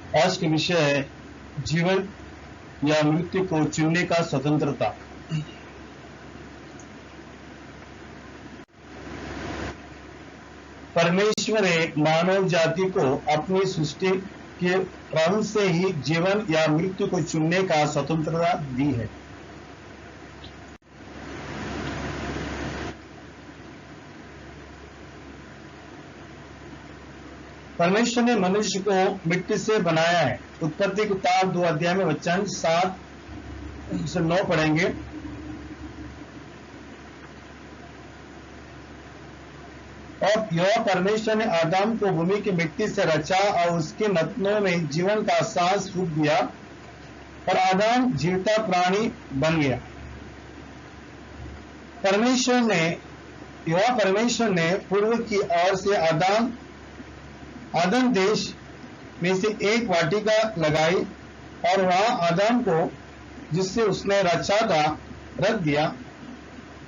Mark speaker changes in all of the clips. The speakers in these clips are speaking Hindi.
Speaker 1: आज के विषय है जीवन या मृत्यु को चुनने का स्वतंत्रता। परमेश्वर ने मानव जाति को अपनी सृष्टि के प्रारंभ से ही जीवन या मृत्यु को चुनने का स्वतंत्रता दी है। परमेश्वर ने मनुष्य को मिट्टी से बनाया है। उत्पत्ति किताब 2 अध्याय में वचन 7 से 9 पढ़ेंगे। और यहोवा परमेश्वर ने आदम को भूमि की मिट्टी से रचा और उसके नथनों में जीवन का सांस फूंक दिया और आदम जीवता प्राणी बन गया। यहोवा परमेश्वर ने पूर्व की ओर से आदम देश में से एक वाटिका लगाई और वहां आदम को जिससे उसने रचा था रख दिया।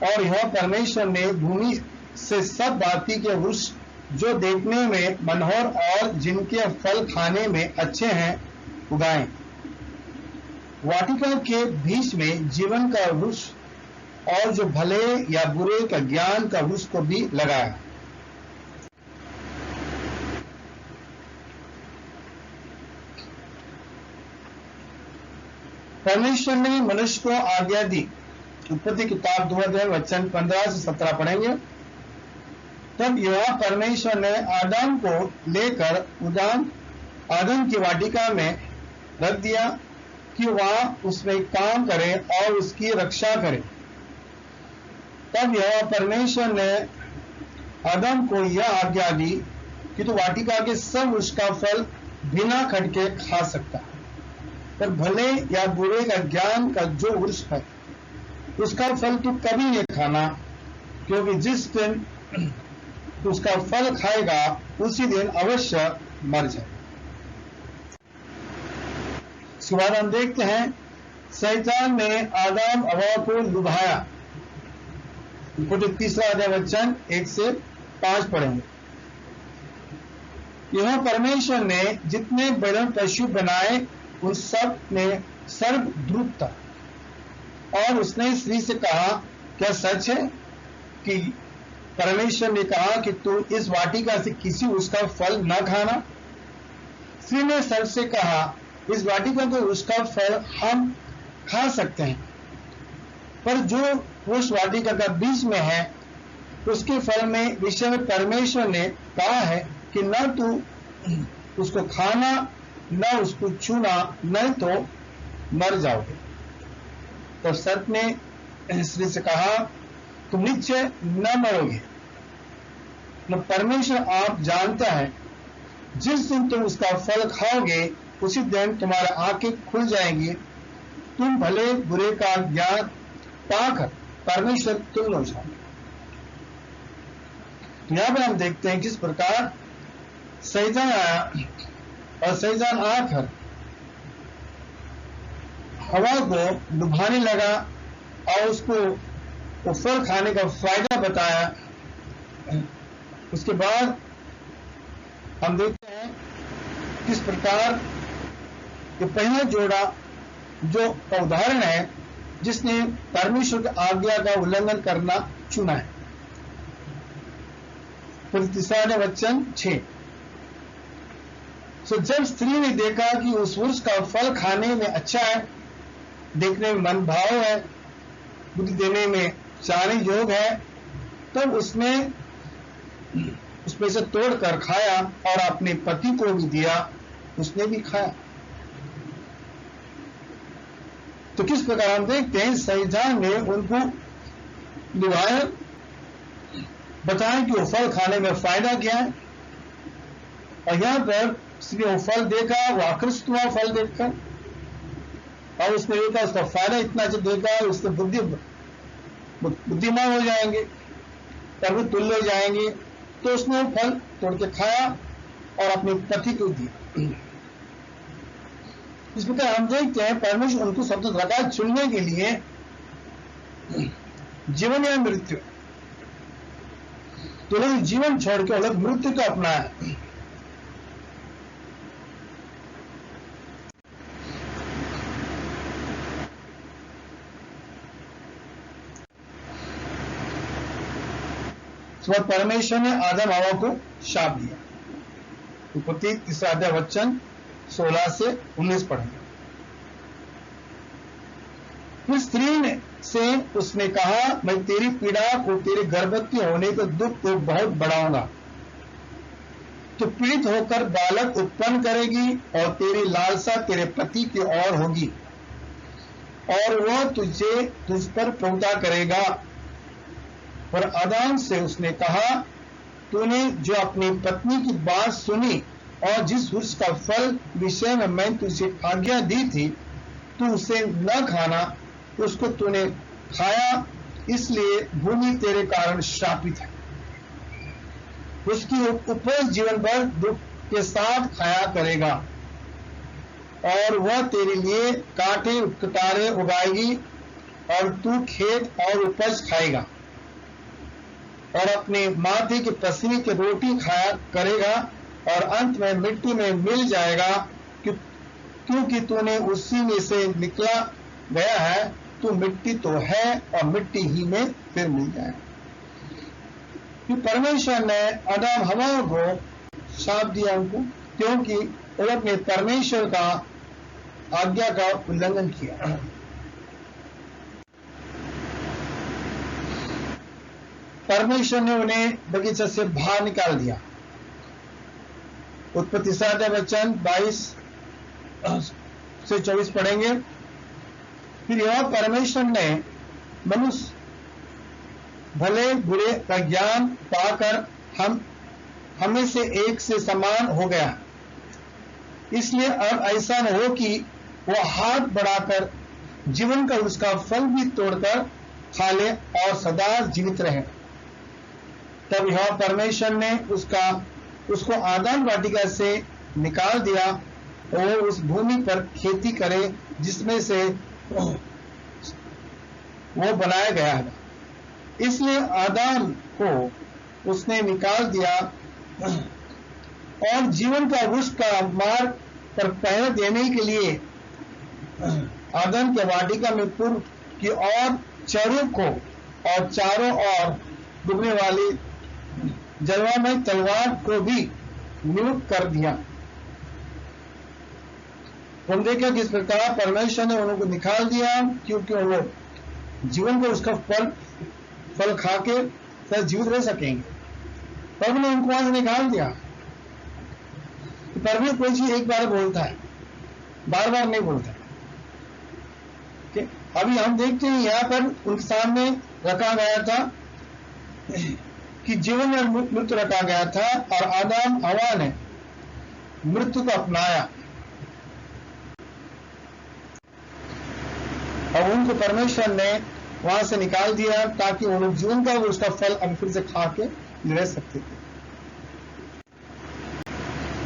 Speaker 1: और यह परमेश्वर ने भूमि से सब भांति के वृक्ष जो देखने में मनोहर और जिनके फल खाने में अच्छे हैं उगाए। वाटिका के बीच में जीवन का वृक्ष और जो भले या बुरे का ज्ञान का वृक्ष को भी लगाया। परमेश्वर ने मनुष्य को आज्ञा दी। उत्पत्ति किताब 2 अध्याय वचन 15 से 17 पढ़ेंगे। तब यहोवा परमेश्वर ने आदम को लेकर आदम की वाटिका में रख दिया कि वह उसमें काम करे और उसकी रक्षा करे। तब यहोवा परमेश्वर ने आदम को यह आज्ञा दी कि तू वाटिका के सब उसका फल बिना खटके खा सकता है, पर भले या बुरे का ज्ञान का जो वृक्ष है उसका फल तू कभी नहीं खाना, क्योंकि जिस दिन उसका फल खाएगा उसी दिन अवश्य मर जाए। इसके बाद हम देखते हैं शैतान ने आदम हवा को लुभाया। तीसरा अध्याय वचन 1 से 5 पढ़ेंगे। यह परमेश्वर ने जितने बड़े पशु बनाए उन सब में सर्वद्रुप था। और उसने स्त्री से कहा, क्या सच है कि परमेश्वर ने कहा कि तू इस वाटिका से किसी उसका फल न खाना? स्त्री ने सर्प से कहा, इस वाटिका को उसका फल हम खा सकते हैं, पर जो उस वाटिका का बीच में है उसके फल में विषय में परमेश्वर ने कहा है कि न तू उसको खाना न उसको छूना, नहीं तो मर जाओगे। तो सर्प ने स्त्री से कहा, तुम निश्चय न मरोगे। तो परमेश्वर आप जानता है जिस दिन तुम उसका फल खाओगे उसी दिन तुम्हारी आंखें खुल जाएंगी, तुम भले बुरे का ज्ञान पाकर परमेश्वर तुल्य हो जाओगे। यहां पर हम देखते हैं किस प्रकार शैतान आया और शैतान आकर हवा को लुभाने लगा और उसको वो फल खाने का फायदा बताया। उसके बाद हम देखते हैं किस प्रकार ये पहला जोड़ा जो उदाहरण है जिसने परमेश्वर की आज्ञा का उल्लंघन करना चुना है। तीसरा वचन 6। जब स्त्री ने देखा कि उस वृक्ष का फल खाने में अच्छा है, देखने में मन भाव है, बुद्धि देने में चाहने योग है, तब उसने उसमें से तोड़कर खाया और अपने पति को भी दिया, उसने भी खाया। तो किस प्रकार हम देखते हैं शैतान ने उनको लुभाया, बताया कि वो फल खाने में फायदा क्या है। और यहां पर इसलिए वो फल देखा, वो आकृष्ट हुआ फल देखकर और उसने देखा उसका फायदा इतना अच्छा देखा, उसके बुद्धिमान हो जाएंगे, सर्वतुल्य हो जाएंगे। तो उसने फल तोड़ के खाया और अपने पति को दिया। इस प्रकार हम देखते हैं परमेश्वर उनको स्वतंत्रता चुनने के लिए जीवन या मृत्यु, तो लोग जीवन छोड़ के अलग मृत्यु को अपनाया। तो परमेश्वर ने आदम हवा को शाप दिया। उत्पत्ति 3 अध्याय वचन 16 से 19 पढ़ेंगे। फिर स्त्री ने से उसने कहा, मैं तेरी पीड़ा को, तेरे गर्भवती होने के दुख को बहुत बढ़ाऊंगा। तो पीड़ित होकर बालक उत्पन्न करेगी और तेरी लालसा तेरे पति की ओर होगी और वह तुझ पर प्रभुता करेगा। पर आदम से उसने कहा, तूने जो अपनी पत्नी की बात सुनी और जिस वृक्ष का फल विषय में मैं तुझे आज्ञा दी थी, तू उसे न खाना, उसको तूने खाया, इसलिए भूमि तेरे कारण श्रापित है। उसकी उपज जीवन भर दुख के साथ खाया करेगा और वह तेरे लिए कांटे कटारे उगाएगी और तू खेत और उपज खाएगा और अपने माथे के पसीने की रोटी खाया करेगा और अंत में मिट्टी में मिल जाएगा, क्योंकि तूने उसी में से निकला गया है। तू मिट्टी तो है और मिट्टी ही में फिर मिल जाएगा। परमेश्वर ने आदम हवा को शाप दिया उनको, क्योंकि उन्होंने परमेश्वर का आज्ञा का उल्लंघन किया। परमेश्वर ने उन्हें बगीचा से बाहर निकाल दिया। उत्पत्ति 7 वचन 22 से 24 पढ़ेंगे। फिर यह परमेश्वर ने मनुष्य भले बुरे का ज्ञान पाकर हमें से एक से समान हो गया, इसलिए अब ऐसा न हो कि वह हाथ बढ़ाकर जीवन का उसका फल भी तोड़कर खा ले और सदा जीवित रहे। तब यह परमेश्वर ने उसको आदम वाटिका से निकाल दिया और उस भूमि पर खेती करे जिसमें से वो बनाया गया है। इसलिए आदम को उसने निकाल दिया और जीवन का वृक्ष का मार्ग पर पहरा देने के लिए आदम के वाटिका में पूर्व की ओर चरों को और चारों ओर डूबने वाली जलवामय तलवार को भी नियुक्त कर दिया। हम देखें किस प्रकार परमेश्वर ने उनको निकाल दिया, क्योंकि वो जीवन को उसका फल खा के फिर जीवित रह सकेंगे। प्रभु ने उनको वहां से निकाल दिया। तो परमेश्वर कोई चीज एक बार बोलता है, बार बार नहीं बोलता। अभी हम देखते हैं यहाँ पर उनके सामने रखा गया था कि जीवन और मृत्यु रखा गया था और आदम हवा ने मृत्यु को अपनाया और उनको परमेश्वर ने वहां से निकाल दिया ताकि वो लोग जीवन का उसका फल अब फिर से खा के रह सकते थे।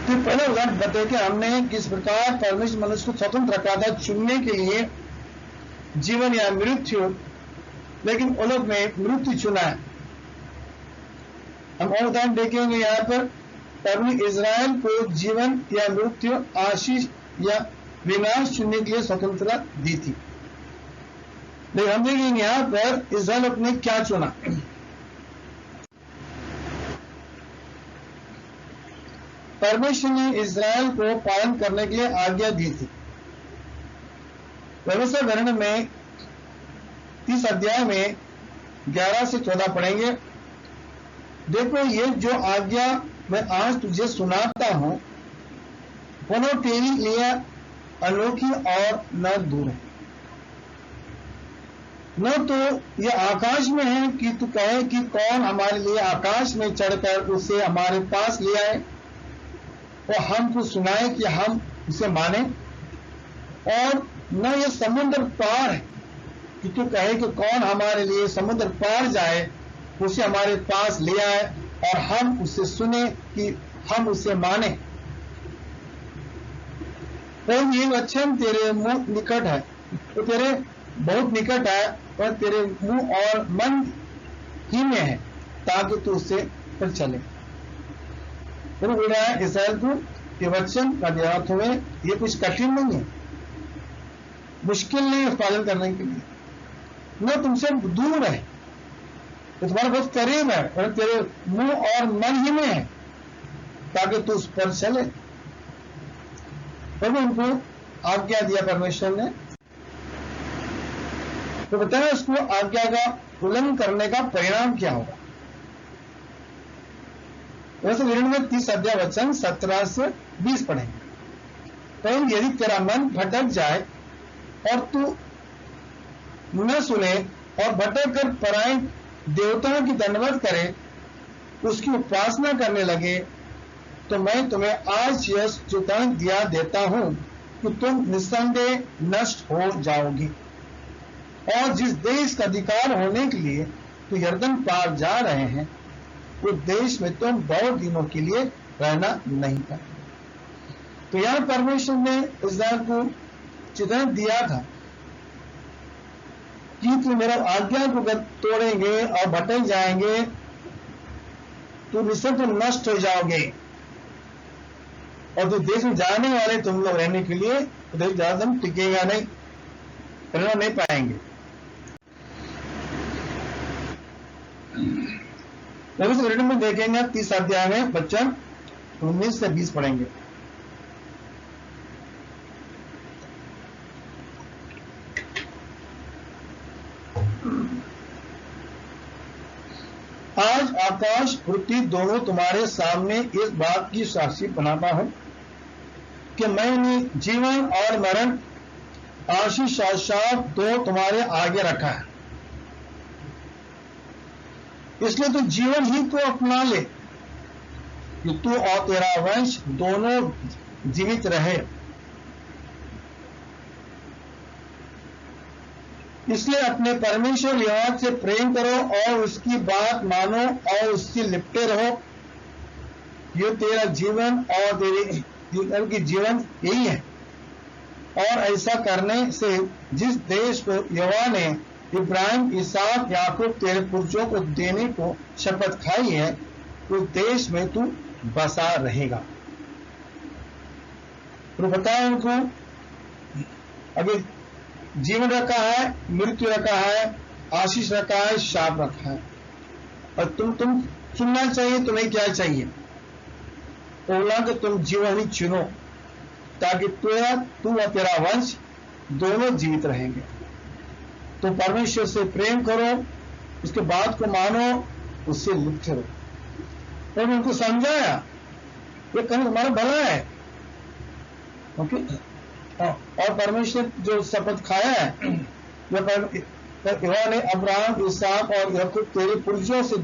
Speaker 1: तो पहले उदाहरण बताए कि हमने किस प्रकार परमेश्वर मनुष्य को स्वतंत्र रखा था चुनने के लिए जीवन या मृत्यु, लेकिन उन लोग ने मृत्यु चुना है। हम और उदाहरण देखेंगे यहाँ पर परमेश्वर इजराइल को जीवन या मृत्यु, आशीष या विनाश चुनने के लिए स्वतंत्रता दी थी। लेकिन हम देखेंगे यहाँ पर इजराइल ने क्या चुना। परमेश्वर ने इजराइल को पालन करने के लिए आज्ञा दी थी। व्यवस्था वर्णन में 30 अध्याय में 11 से 14 पढ़ेंगे। देखो, ये जो आज्ञा मैं आज तुझे सुनाता हूं वो तेरे लिए अनोखी और न दूर है, न तो ये आकाश में है कि तू कहे कि कौन हमारे लिए आकाश में चढ़कर उसे हमारे पास ले आए और हमको सुनाए कि हम उसे माने, और न ये समुद्र पार है कि तू कहे कि कौन हमारे लिए समुद्र पार जाए उसे हमारे पास ले आए और हम उसे सुने कि हम उसे माने। और ये वचन तेरे मुंह निकट है, तो तेरे बहुत निकट है और तेरे मुंह और मन ही में है ताकि तू उससे पर चले। फिर बोल रहा है इस्राएल को ये वचन का अर्थ हुए, ये कुछ कठिन नहीं है, मुश्किल नहीं है पालन करने के लिए, न तुमसे दूर है, तो तुम्हारे बहुत करीब है और तेरे मुंह और मन ही में है, ताकि तू उस पर चले। तब उनको आज्ञा दिया परमेश्वर ने, तो बताया उसको आज्ञा का उल्लंघन करने का परिणाम क्या होगा। वैसे विवरण में 30 अध्याय वचन 17 से 20 पढ़ेंगे। परंतु यदि तेरा मन भटक जाए और तू न सुने और भटक कर पराए देवताओं की दंडवत करे, उसकी उपासना करने लगे, तो मैं तुम्हें आज यह चेतावनी दिया देता हूं कि तुम निस्संदेह नष्ट हो जाओगी। और जिस देश का अधिकार होने के लिए तो यरदन पार जा रहे हैं, उस देश में तुम बहुत दिनों के लिए रहना नहीं था। तो यहां परमेश्वर ने इस्राएल को चेतावनी दिया था कि तुम मेरा आज्ञा को तोड़ेंगे और भटक जाएंगे तो निश्चय तुम नष्ट हो जाओगे, और जो देश में जाने वाले तुम लोग रहने के लिए तो देश ज्यादा दिन टिकेगा नहीं, रहना नहीं पाएंगे। रीडिंग में देखेंगे 30 अध्याय में वचन 19 से 20 पढ़ेंगे। आज आकाश पृथ्वी दोनों तुम्हारे सामने इस बात की साक्षी बनाता हूं कि मैंने जीवन और मरण, आशीष और शाप दो तुम्हारे आगे रखा है। इसलिए तू जीवन ही को अपना ले कि तू और तेरा वंश दोनों जीवित रहे। इसलिए अपने परमेश्वर यहोवा से प्रेम करो और उसकी बात मानो और उससे लिपटे रहो। ये तेरा जीवन और तेरे की जीवन यही है। और ऐसा करने से जिस देश को यहोवा ने इब्राहिम, इसहाक, याकूब तेरे पुरजों को देने को शपथ खाई है, उस देश में तू बसा रहेगा। तो बताया उनको अभी जीवन रखा है, मृत्यु रखा है, आशीष रखा है, शाप रखा है, और तुम चुनना चाहिए। तुम्हें क्या चाहिए? बोला कि तुम जीवन ही चुनो, ताकि तू और तेरा वंश दोनों जीवित रहेंगे। तो परमेश्वर से प्रेम करो, उसके बात को मानो, उससे लिप्त रहो। तो उनको समझाया ये कहीं तुम्हारा भला है, ओके। और परमेश्वर जो शपथ खाया है, यहोवा ने अब्राहम, इसहाक और याकूब तेरे पुरजों से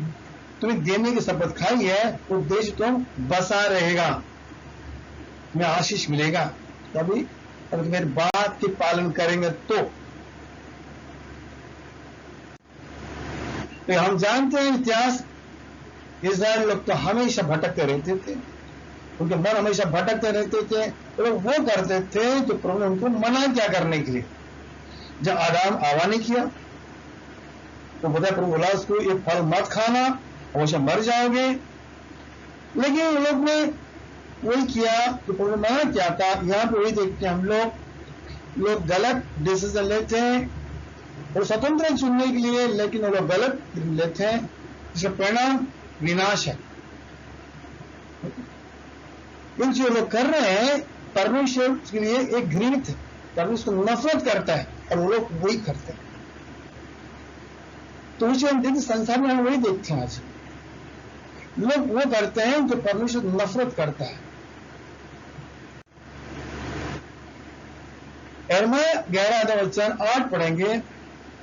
Speaker 1: तुम्हें देने की शपथ खाई है, वो देश तुम बसा रहेगा, तुम्हें आशीष मिलेगा। तभी अगर मेरी बात के पालन करेंगे तो हम जानते हैं इतिहास, इस्राएल लोग तो हमेशा भटकते रहते थे, उनके मन हमेशा भटकते रहते थे। तो लोग वो करते थे तो प्रभु ने उनको मना क्या करने के लिए। जब आदाम आवा नहीं किया तो बताया, प्रभु बोला उसको ये फल मत खाना, हमेशा मर जाओगे। लेकिन उन लोग ने वही किया तो प्रभु ने मना क्या था। यहाँ पे वही देखते हैं हम लोग गलत डिसीजन लेते हैं और स्वतंत्र चुनने के लिए, लेकिन वो लोग गलत लेते हैं, जिसका परिणाम विनाश है। इन जो लोग कर रहे हैं परमेश्वर के लिए एक घृणित है, परमेश्वर को नफरत करता है, और वो लोग वही करते हैं। तो उसे हम देखते संसार में, हम वही देखते हैं आज लोग वो करते हैं जो परमेश्वर नफरत करता है। यिर्मयाह 11:8 पढ़ेंगे।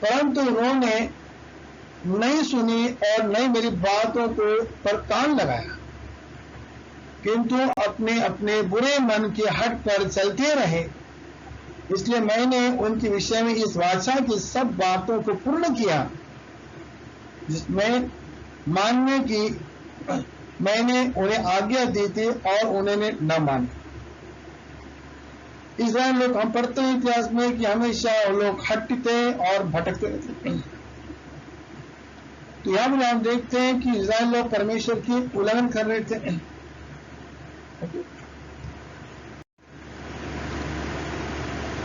Speaker 1: परंतु उन्होंने नहीं सुनी और नहीं मेरी बातों को पर कान लगाया, किंतु अपने अपने बुरे मन के हट पर चलते रहे। इसलिए मैंने उनके विषय में इस वाचा की सब बातों को पूर्ण किया, जिसमें मानने की मैंने उन्हें आज्ञा दी थी और उन्होंने न मानी। इस्राएल लोग, हम पढ़ते हैं इतिहास में कि हमेशा लोग हटते और भटकते रहते। तो यहां पर हम देखते हैं कि इस्राएल लोग परमेश्वर की उल्लंघन कर रहे थे।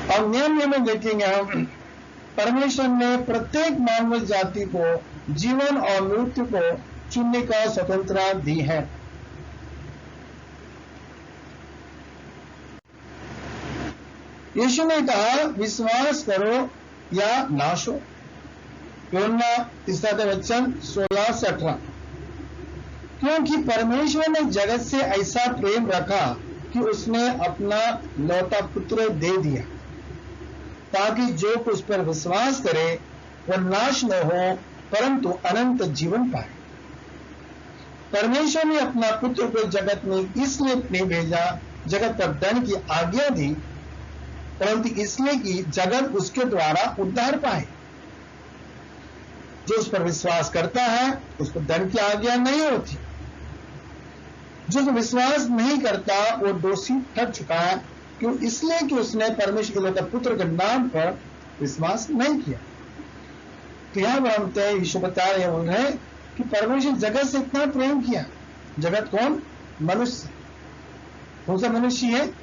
Speaker 1: और नियम में देखेंगे हम, परमेश्वर ने प्रत्येक मानव जाति को जीवन और मृत्यु को चुनने का स्वतंत्रता दी है। यीशु ने कहा, विश्वास करो या नाश हो। यूहन्ना 16:16-18। क्योंकि परमेश्वर ने जगत से ऐसा प्रेम रखा कि उसने अपना लौता पुत्र दे दिया, ताकि जो कुछ पर विश्वास करे वह नाश न हो परंतु अनंत जीवन पाए। परमेश्वर ने अपना पुत्र को जगत में इसलिए नहीं भेजा जगत पर दंड की आज्ञा दी, परंतु इसलिए कि जगत उसके द्वारा उद्धार पाए। जो उस पर विश्वास करता है उसको दंड की आज्ञा नहीं होती। जो विश्वास नहीं करता वो दोषी ठहर चुका है, क्यों? इसलिए कि उसने परमेश्वर के पुत्र के नाम पर विश्वास नहीं किया। तो यहां पर हम यीशु बता रहे हैं कि परमेश्वर जगत से इतना प्रेम किया। जगत कौन? मनुष्य। कौन सा मनुष्य है?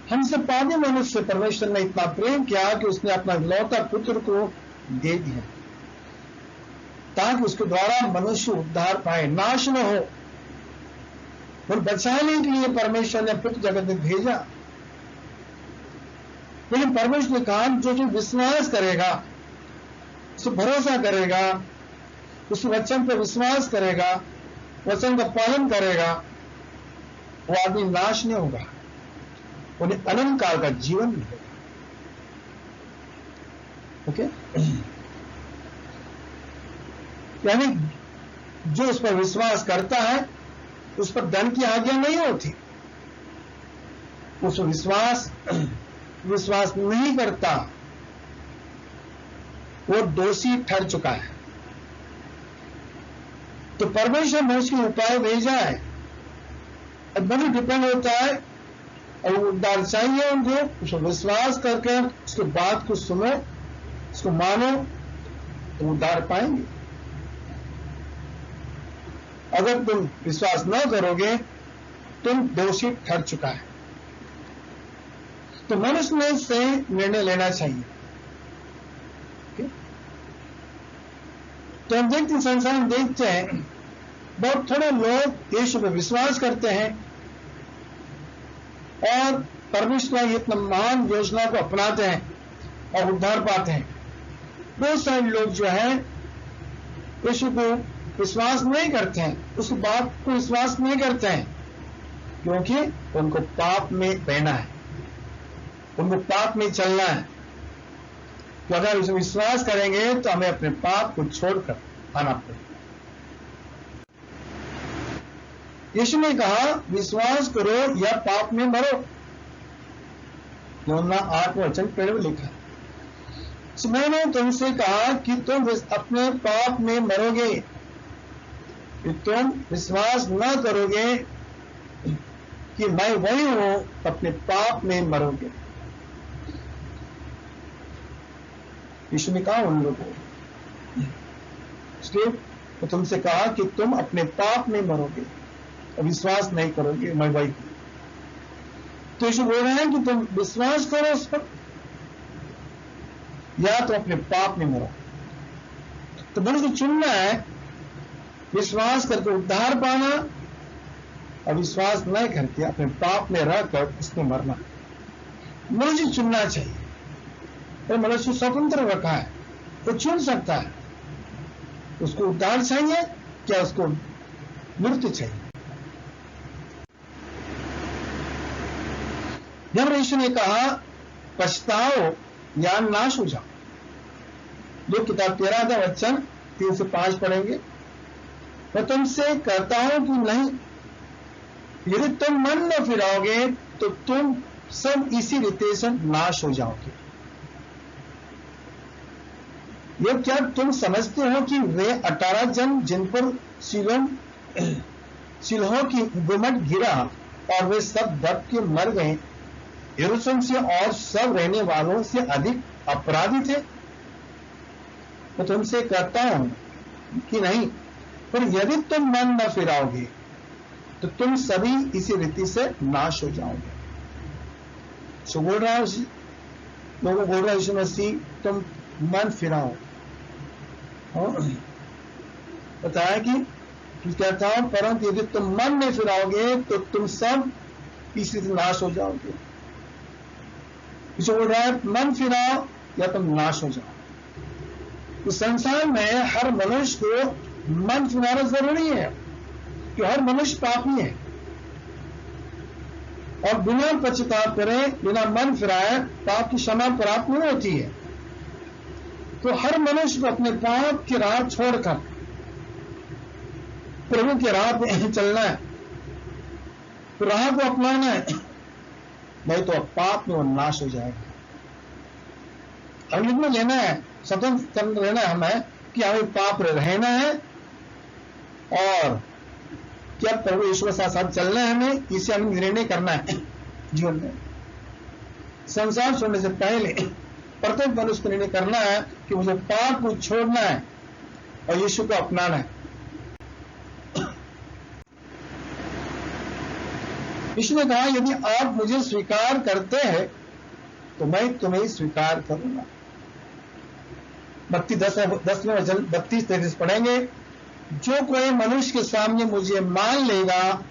Speaker 1: हमसे पापी मनुष्य। परमेश्वर ने इतना प्रेम किया कि उसने अपना इकलौता पुत्र को दे दिया, ताकि उसके द्वारा मनुष्य उद्धार पाए, नाश न हो। और बचाने के लिए परमेश्वर ने पुत्र जगत में भेजा। लेकिन परमेश्वर ने कहा, जो विश्वास करेगा, उस भरोसा करेगा, उस वचन पर विश्वास करेगा, वचन का पालन करेगा, वो आदमी नाश नहीं होगा, उन्हें अनंत काल का जीवन मिलेगा। ओके? यानी जो उस पर विश्वास करता है उस पर दंड की आज्ञा नहीं होती। उस विश्वास नहीं करता वो दोषी ठहर चुका है। तो परमेश्वर ने उसके उपाय भेजा है। अब बड़ी डिपेंड होता है और उद्धार चाहिए उनको, उसको विश्वास करके उसके बात को सुनो, उसको मानो, तो उद्धार पाएंगे। अगर तुम विश्वास न करोगे तुम दोषी ठहर चुका है। तो मनुष्य में से निर्णय लेना चाहिए। तो हम देखते हैं, संसार में देखते हैं बहुत थोड़े लोग यीशु पर विश्वास करते हैं और परमेश्वर की इतना महान योजना को अपनाते हैं और उद्धार पाते हैं। बहुत सारे लोग जो है यीशु को विश्वास नहीं करते हैं, उस बात को विश्वास नहीं करते हैं, क्योंकि उनको पाप में बहना है, उनको पाप में चलना है। तो अगर उसे विश्वास करेंगे तो हमें अपने पाप को छोड़कर आना पड़ेगा। यीशु ने कहा, विश्वास करो या पाप में मरो। यूहन्ना 8:8 में लिखा है। मैंने तुमसे कहा कि तुम अपने पाप में मरोगे, कि तुम विश्वास न करोगे कि मैं वही हूं, अपने पाप में मरोगे। यीशु ने कहा उन लोगों को, इसलिए तो तुमसे कहा कि तुम अपने पाप में मरोगे और विश्वास नहीं करोगे मैं वही हूं। तो यीशु बोल रहे हैं कि तुम विश्वास करो उस पर या तो अपने पाप में मरो। तो मनुष्य को चुनना है, विश्वास करके उद्धार पाना और विश्वास नहीं करके अपने पाप में रहकर उसमें मरना। मनुष्य चुनना चाहिए। तो मनुष्य स्वतंत्र रखा है, वो चुन सकता है उसको उद्धार चाहिए क्या उसको मृत्यु चाहिए। जब यीशु ने कहा पछताओ या नाश हो जाओ, जो किताब 13:3-5 पढ़ेंगे, मैं तुमसे कहता हूं कि नहीं, यदि तुम मन न फिराओगे तो तुम सब इसी रीति से नाश हो जाओगे। ये क्या तुम समझते हो कि वे 18 जन जिन पर सिलोह की गुम्मट गिरा और वे सब दब के मर गए, यरूशलेम से और सब रहने वालों से अधिक अपराधी थे? तो तुमसे कहता हूं कि नहीं, पर यदि तुम मन न फिराओगे तो तुम सभी इसी रीति से नाश हो जाओगे। सो बोल रहा है लोगों बोल रहा है यीशु मसीह, तुम मन फिराओ। बताया कि कहता हूं, परंतु यदि तुम मन में फिराओगे तो तुम सब इसी से नाश हो जाओगे। जो बोल रहा है मन फिराओ या तुम नाश हो जाओ। तो संसार में हर मनुष्य को मन फिराना जरूरी है, कि हर मनुष्य पापी है और बिना पश्चाताप करे, बिना मन फिराए पाप की क्षमा प्राप्त नहीं होती है। तो हर मनुष्य को अपने पाप की राह छोड़कर प्रभु की राह पे चलना है, तो राह को अपनाना है, नहीं तो पाप में वो नाश हो जाएगा। हम में लेना है, स्वतंत्र रहना है हमें, कि हमें पाप रहना है और क्या प्रभु ईश्वर के साथ चलना है, हमें इसे हमें निर्णय करना है जीवन में। संसार छोड़ने से पहले प्रत्येक मनुष्य को निर्णय करना है कि मुझे पाप को छोड़ना है और यीशु को अपनाना है। यीशु ने कहा, यदि आप मुझे स्वीकार करते हैं तो मैं तुम्हें स्वीकार करूंगा। 32-33 पढ़ेंगे। जो कोई मनुष्य के सामने मुझे मान लेगा,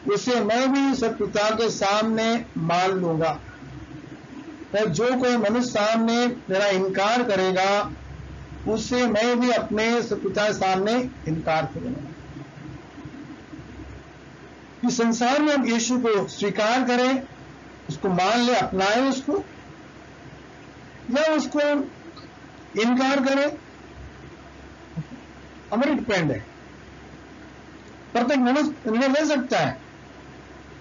Speaker 1: उसे मैं भी सब पिता के सामने मान लूंगा। तो जो कोई मनुष्य सामने मेरा इनकार करेगा, उससे मैं भी अपने सब पिता के सामने इनकार करूंगा। इस संसार में हम यीशु को स्वीकार करें, उसको मान ले, अपनाएं उसको, या उसको इनकार करें, हमारे डिपेंड है। प्रत्येक मनुष्य निर्णय ले सकता है,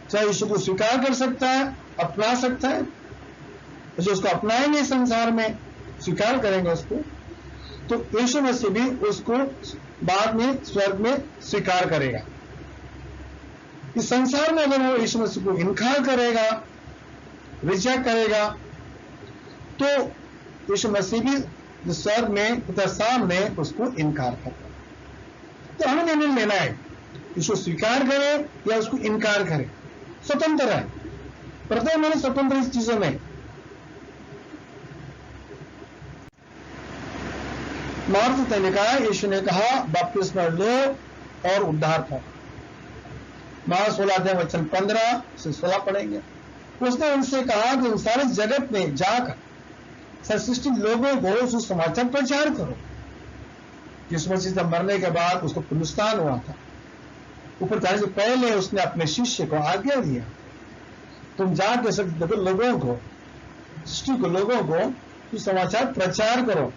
Speaker 1: चाहे यीशु को स्वीकार कर सकता है, अपना सकता है। जो उसको अपनाएंगे संसार में, स्वीकार करेंगे उसको, तो यीशु मसीह भी उसको बाद में स्वर्ग में स्वीकार करेगा। इस संसार में अगर वो यीशु मसीह को इनकार करेगा, रिजेक्ट करेगा, तो यीशु मसीह भी स्वर्ग में पिता सामने उसको इनकार करेगा। तो हमें निर्णय लेना है, इसको स्वीकार करे या उसको इनकार करे। स्वतंत्र है, प्रत्येक मनुष्य स्वतंत्र इस चीजों में। मार्थ ने कहा, यीशु ने कहा, बपतिस्मा लो और उद्धार पाओ। मार्क 16 से 16 पढ़ेंगे। उसने उनसे कहा कि उन सारे जगत में जाकर सृष्टि लोगों को सुसमाचार प्रचार करो। यीशु मसीह जब मरने के बाद उसको पुनरुत्थान हुआ था, ऊपर जाने से पहले उसने अपने शिष्य को आज्ञा दिया, तुम जाकर सब लोगों को, सृष्टि को, लोगों को सुसमाचार प्रचार करो।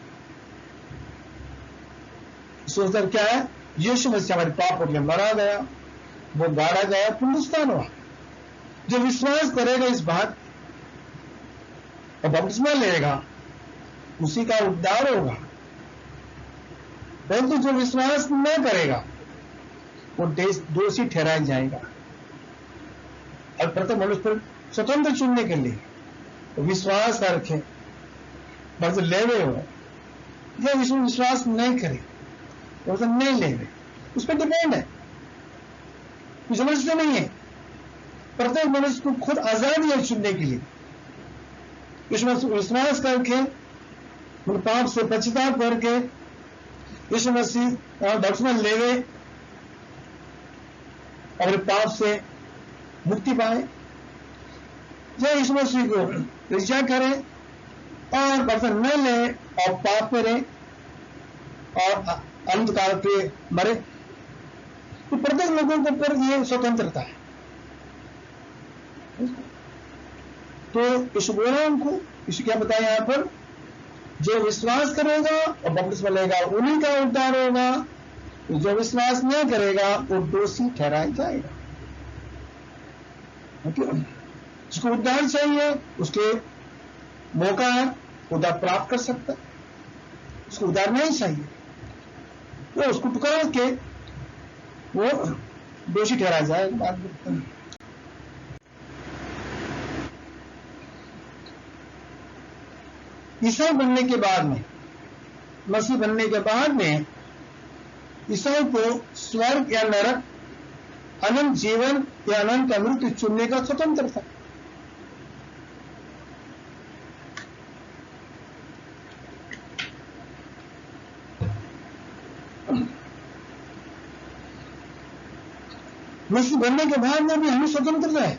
Speaker 1: सोचकर क्या है, यीशु मसीह हमारे पापों के लिए मरा गया, वो गाड़ा गया, पुनरुत्थान हुआ। जो विश्वास करेगा इस बात और बपतिस्मा लेगा, उसी का उद्धार होगा। परंतु जो विश्वास न करेगा वो दोषी ठहराया जाएगा। और प्रत्येक मनुष्य पर स्वतंत्र चुनने के लिए तो विश्वास रखे, बस लेवे हो, या विश्वास नहीं करे तो नहीं लेवे, उस पर डिपेंड है, समझते नहीं है। प्रत्येक मनुष्य को खुद आजादी है चुनने के लिए। विश्वास करके, पाप से पश्चाताप करके यीशु मसीह बपतिस्मा लेवे और पाप से मुक्ति पाए, या यीशु मसीह को रिजेक्ट करे और बपतिस्मा न ले और पाप में रहे और अनंत काल पे मरे। तो प्रत्येक लोगों के ऊपर ये स्वतंत्रता है। तो यीशु बोल रहा है उनको, यीशु क्या बताया यहां पर, जो विश्वास करेगा और बपतिस्मा लेगा उन्हीं का उद्धार होगा, जो विश्वास नहीं करेगा वो दोषी ठहराया जाएगा। जिसको उद्धार चाहिए उसके मौका है, उद्धार प्राप्त कर सकता है। उसको उद्धार नहीं चाहिए तो उसको पुकार के वो दोषी ठहराया जाएगा। ईसाई बनने के बाद में, मसीह बनने के बाद में ईसाई को स्वर्ग या नरक, अनंत जीवन या अनंत मृत्यु चुनने का स्वतंत्र था। मसीह बनने के बाद में भी हमें स्वतंत्रता है।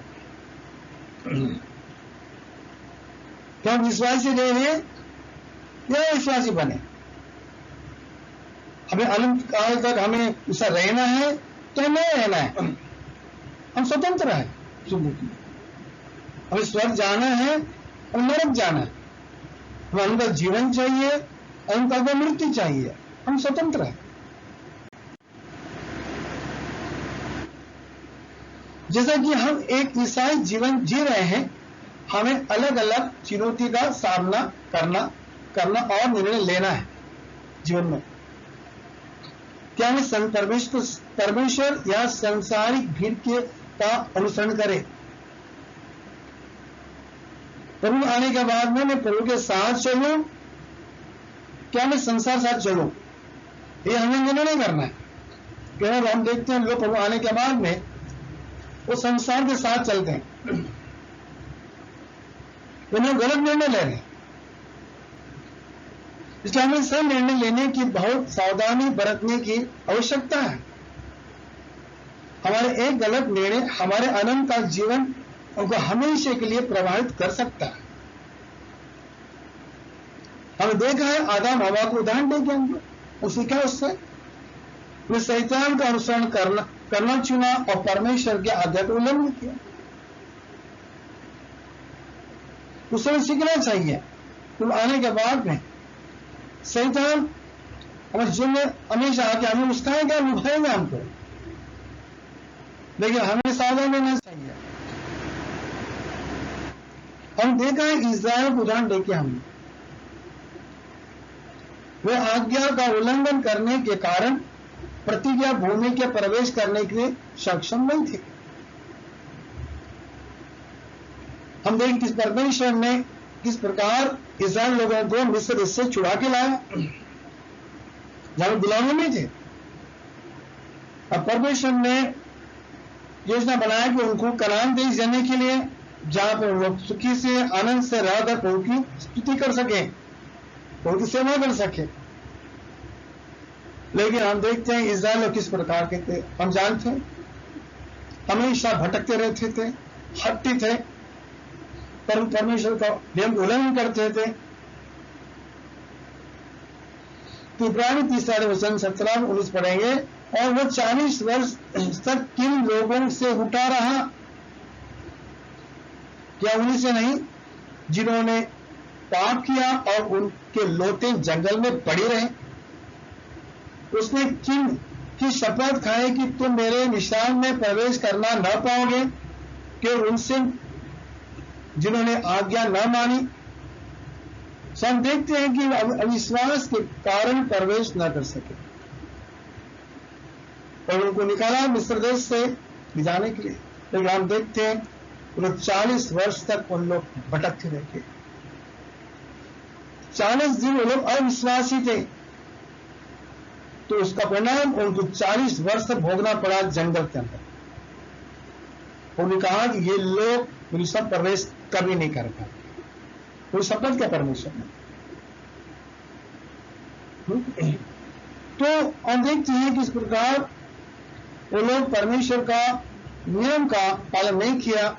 Speaker 1: क्या हम विश्वासी रहे या विश्वासी बने? हमें अनंत काल तक हमें ऐसा रहना है तो हमें रहना है, हम स्वतंत्र है। हमें स्वर्ग जाना है और नरक जाना है, हमें अनंत जीवन चाहिए, अनंत मृत्यु चाहिए, हम स्वतंत्र है। जैसा कि हम एक ईसाई जीवन जी रहे हैं, हमें अलग अलग चुनौती का सामना करना और निर्णय लेना है जीवन में। क्या हमें परमेश्वर या सांसारिक भीड़ का अनुसरण करें? प्रभु आने के बाद में मैं प्रभु के साथ चलूं, क्या मैं संसार साथ चलूं? ये हमें निर्णय करना है। क्योंकि हम देखते हैं लोग प्रभु आने के बाद में वो संसार के साथ चलते हैं, उन्हें गलत निर्णय ले रहे हैं। इसलिए हमें सही निर्णय लेने की बहुत सावधानी बरतने की आवश्यकता है। हमारे एक गलत निर्णय हमारे अनंत का जीवन उनको हमेशा के लिए प्रभावित कर सकता है। हमने देखा है आदम हवा को उदाहरण देके हमको सीखा उससे, वे शैतान का अनुसरण करना चुना और परमेश्वर के आज्ञा को उल्लंघन किया। उससे सीखना चाहिए। तुम आने के बाद में शैतान हमारे जीवन में हमेशा आके हमें उस्काएगा, लुभाएगा हमको, लेकिन हमें सावधान रहना चाहिए। हम देखा है इस्राएल को उदाहरण देके हमने, वे आज्ञा का उल्लंघन करने के कारण प्रतिज्ञा भूमि के प्रवेश करने के लिए सक्षम नहीं थे। हम देखें किस परमेश्वर ने किस प्रकार इस्राएल लोगों को मिस्र से छुड़ा के लाया, जहां गुलामी में थे। अब परमेश्वर ने योजना बनाया कि उनको कनान देश देने के लिए, जहां पर लोग सुखी से आनंद से रहकर प्रभु की स्तुति कर सके, प्रभु की सेवा कर सके। लेकिन हम देखते हैं इस्राएल लोग किस प्रकार के थे। हम जानते हैं हमेशा भटकते रहते थे, हटते थे, परमेश्वर का नियम उल्लंघन करते थे। तो इब्रानी 3:17-19 पढ़ेंगे। और वो 40 वर्ष तक किन लोगों से उठा रहा? क्या उन्हीं से नहीं जिन्होंने पाप किया और उनके लोटे जंगल में पड़ी रहे? उसने किन की शपथ खाई कि तुम मेरे निशान में प्रवेश करना न पाओगे, कि उनसे जिन्होंने आज्ञा न मानी। सो हम देखते हैं कि अविश्वास के कारण प्रवेश न कर सके और उनको निकाला मिस्र देश से भिजाने के लिए। लेकिन हम देखते हैं उन 40 वर्ष तक उन लोग भटकते रहे। 40 दिन वो लोग अविश्वासी थे, तो उसका परिणाम उनको 40 वर्ष तक भोगना पड़ा जंगल के अंदर। उन्होंने कहा कि ये लोग मेरी सब प्रवेश कभी नहीं कर पाते। कोई शपथ क्या परमेश्वर ने। तो हम देखते हैं कि इस प्रकार वो लोग परमेश्वर का नियम का पालन नहीं किया,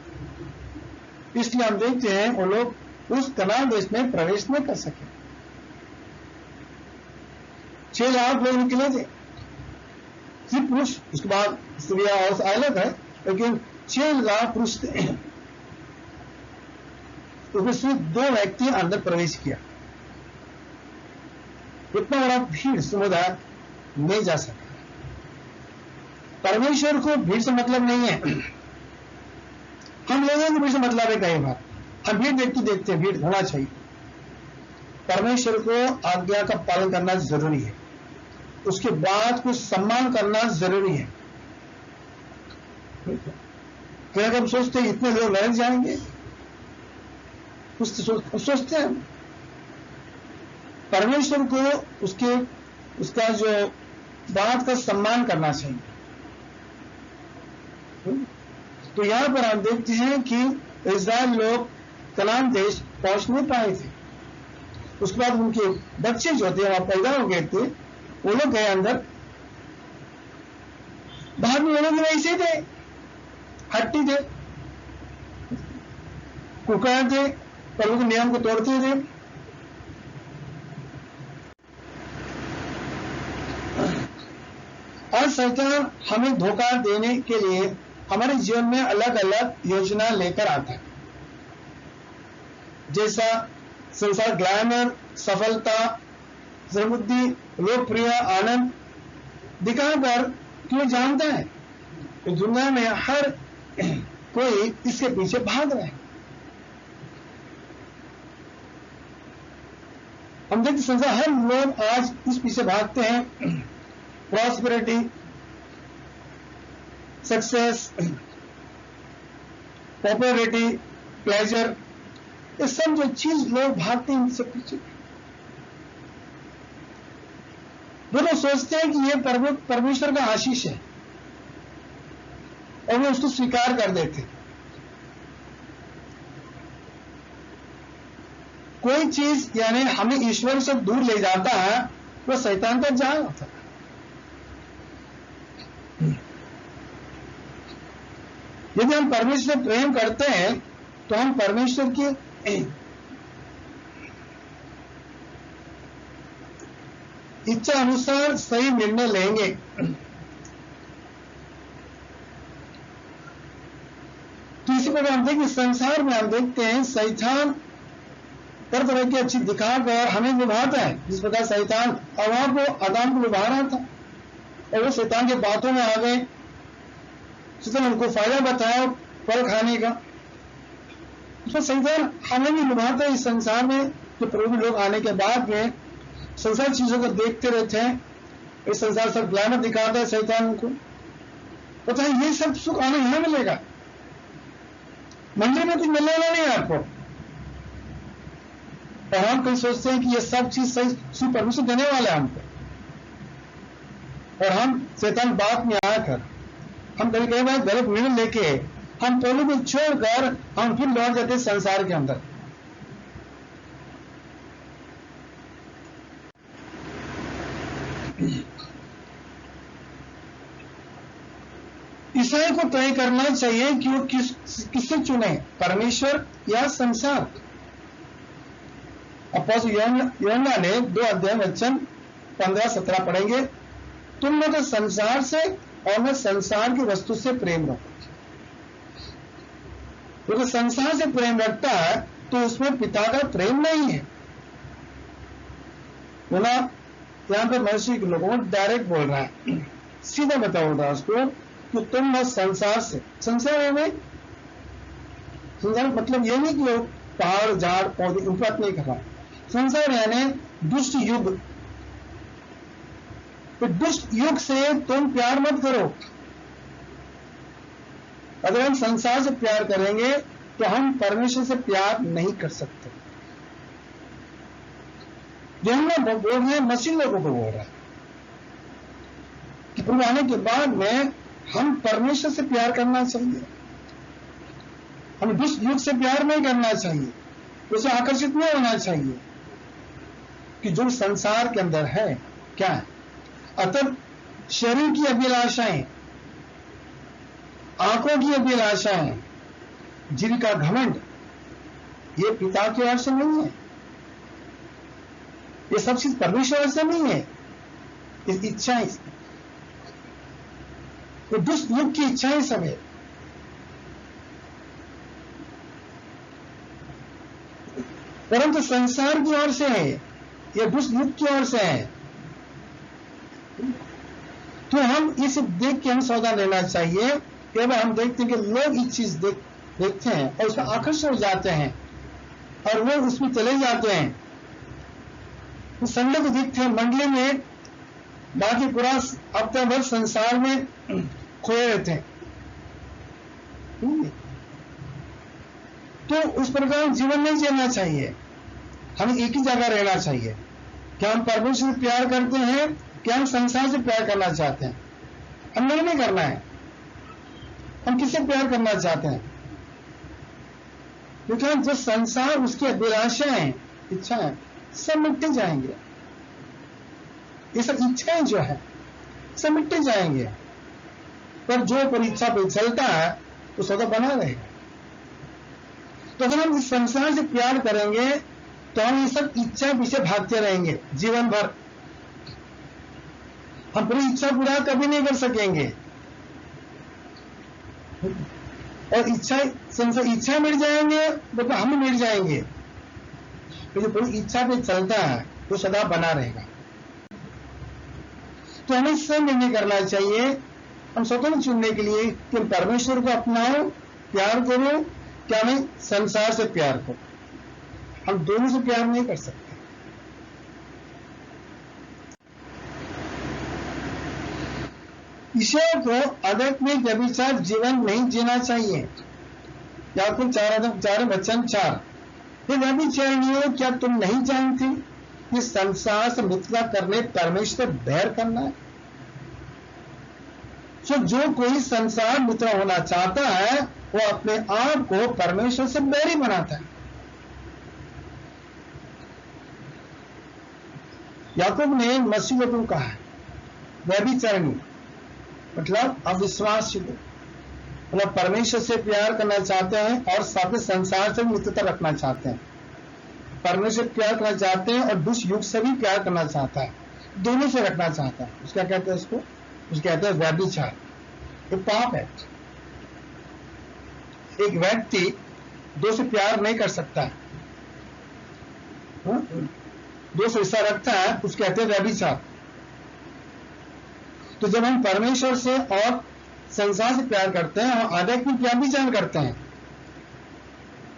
Speaker 1: इसलिए हम देखते हैं वो लोग उस कनान देश में प्रवेश नहीं कर सके। 6 लाख लोग निकले थे, सिर्फ पुरुष, उसके बाद स्त्रियां और अलग है, लेकिन 6 लाख पुरुष थे। उसमें सिर्फ 2 व्यक्ति अंदर प्रवेश किया। इतना बड़ा भीड़ समुदाय नहीं जा सका। परमेश्वर को भीड़ से मतलब नहीं है। हम लोगों को भीड़ से मतलब है। कई बार हम भीड़ देखते भीड़ होना चाहिए। परमेश्वर को आज्ञा का पालन करना जरूरी है, उसके बाद कुछ सम्मान करना जरूरी है। क्या हम सोचते हैं इतने लोग नरक जाएंगे? कुछ तो सोचते हैं। परमेश्वर को उसका जो बात का सम्मान करना चाहिए। तो यहां पर हम देखते हैं कि इस्राएल लोग कनान देश पहुंच नहीं पाए थे। उसके बाद उनके बच्चे जो थे वहां पैदा हो गए थे, वो लोग गए अंदर। बाहर में वो लोग वैसे थे, हट्टी थे, कुकर थे, प्रभु के नियम को तोड़ते थे। और शैतान हमें धोखा देने के लिए हमारे जीवन में अलग अलग योजना लेकर आता है, जैसा संसार, ग्लैमर, सफलता, समृद्धि, लोकप्रिय, आनंद दिखाकर, क्यों जानता है कि दुनिया में हर कोई इसके पीछे भाग रहा है। हम देखते संसार, हर लोग आज इस पीछे भागते हैं, प्रॉस्पेरिटी, सक्सेस, पॉपुलरिटी, प्लेजर, ये सब जो चीज लोग भागते हैं इनसे पीछे। वो लोग सोचते हैं कि ये परमेश्वर का आशीष है और वो उसको स्वीकार कर देते। कोई चीज यानी हमें ईश्वर से दूर ले जाता है, वो शैतान का जाल होता है। यदि हम परमेश्वर से प्रेम करते हैं तो हम परमेश्वर की इच्छा अनुसार सही निर्णय लेंगे। तो इसी प्रकार हम देखिए, संसार में हम देखते हैं शैतान तरह तरह की अच्छी दिखाकर हमें निभाता है। जिस प्रकार शैतान हवा को, आदम को निभा रहा था और वो शैतान के बातों में आ गए, शैतान उनको फायदा बताया फल खाने का। तो शैतान हमें भी निभाता है इस संसार में। जो प्रभु लोग आने के बाद में संसार चीजों को देखते रहते हैं, इस संसार सब ग्लैमर दिखाता है शैतान उनको, पता है ये सब सुख हमें यहां मिलेगा, मंदिर में कुछ मिलने वाला नहीं है आपको। और हम कहीं सोचते हैं कि ये सब चीज सही सुख परमेश्वर देने वाला है हमको, और हम शैतान बात में आकर हम कभी कई बार गलत निर्णय लेके हम प्रभु को छोड़कर हम फिर लौट जाते संसार के अंदर। ईसाई को तय करना चाहिए कि वो किससे चुने, परमेश्वर या संसार। अपोस्तल यूहन्ना ने 2 अध्याय वचन 15-17 पढ़ेंगे। तुम लोग तो संसार से और मैं संसार की वस्तु से प्रेम रखो। क्योंकि संसार से प्रेम रखता है तो उसमें पिता का प्रेम नहीं है। बोला यहां पर मनुष्य के लोगों को डायरेक्ट बोल रहा है, सीधा बताओ रहा उसको कि तुम बस संसार से, संसार में संसार मतलब ये नहीं कि लोग पहाड़ झाड़ पौधे उन बात नहीं कर रहा। संसार यानी दुष्ट युग। तो दुष्ट युग से तुम प्यार मत करो। अगर हम संसार से प्यार करेंगे तो हम परमेश्वर से प्यार नहीं कर सकते। जो हम लोग बोल रहे हैं मसीह लोगों को बोल रहा है कि प्रभु आने के बाद में हम परमेश्वर से प्यार करना चाहिए, हमें दुष्ट युग से प्यार नहीं करना चाहिए, उसे आकर्षित नहीं होना चाहिए कि जो संसार के अंदर है क्या है। अतः शरीर की अभिलाषाएं, आंखों की अभिलाषाएं, जिनका घमंड, ये पिता की ओर से नहीं है, ये सब चीज परमेश्वर से नहीं है। इस इच्छाएं, ये दुष्ट युग की इच्छाएं सब है। परंतु संसार की ओर से है, ये दुष्ट युग की ओर से है। तो हम इसे देख के हम सौदा लेना चाहिए। केवल हम देखते हैं कि लोग इस चीज देखते हैं और उसका आकर्षण हो जाते हैं और वो उसमें चले जाते हैं। तो संडे को देखते हैं मंडली में, बाकी पूरा हफ्ता भर संसार में खोए रहते हैं। तो उस प्रकार जीवन नहीं जीना चाहिए, हमें एक ही जगह रहना चाहिए। क्या हम परमेश्वर से प्यार करते हैं, क्या हम संसार से प्यार करना चाहते हैं? हम नहीं करना है। हम किससे प्यार करना चाहते हैं? क्योंकि हम जो संसार, उसकी अभिलाषाएं, इच्छाएं सब मिटते जाएंगे। ये सब इच्छाएं जो है सब मिटते जाएंगे। पर जो परीक्षा पे चलता है तो सदा बना रहेगा। तो अगर हम इस संसार से प्यार करेंगे तो हम ये सब इच्छा पीछे भागते रहेंगे जीवन भर। हम पूरी इच्छा पूरा कभी नहीं कर सकेंगे। और इच्छा मिट जाएंगे तो हम मिट जाएंगे। तो जो पूरी इच्छा पे चलता है वो सदा बना रहेगा। तो हमें स्वयं निर्णय करना चाहिए, हम स्वतंत्र चुनने के लिए कि हम परमेश्वर को अपनाओ, प्यार करो, क्या मैं संसार से प्यार करो। हम दोनों से प्यार नहीं कर सकते। ईश्वर को आध्यात्मिक व्यभिचार जीवन नहीं जीना चाहिए। याकूब 4:4 ये व्यभिचारिणियों, क्या तुम नहीं जानती कि संसार से मित्रता करने परमेश्वर बैर करना है? सो जो कोई संसार मित्र होना चाहता है वो अपने आप को परमेश्वर से बैरी बनाता है। याकूब ने मसीह को कहा है व्यभिचारिणी मतलब अविश्वासी लोग, मतलब परमेश्वर से प्यार करना चाहते हैं और साथ में संसार से मित्रता रखना चाहते हैं। परमेश्वर प्यार करना चाहते हैं और दुष्ट युग से भी प्यार करना चाहता है, दोनों से रखना चाहता है। उसका कहते हैं उसको, उसको कहते हैं व्यभिचार। ये पाप है। एक व्यक्ति दो से प्यार नहीं कर सकता, दो से हिस्सा रखता है, उसको कहते हैं व्यभिचार। तो जब हम परमेश्वर से और संसार से प्यार करते हैं, हम आध्यात्मिक व्यभिचार करते हैं।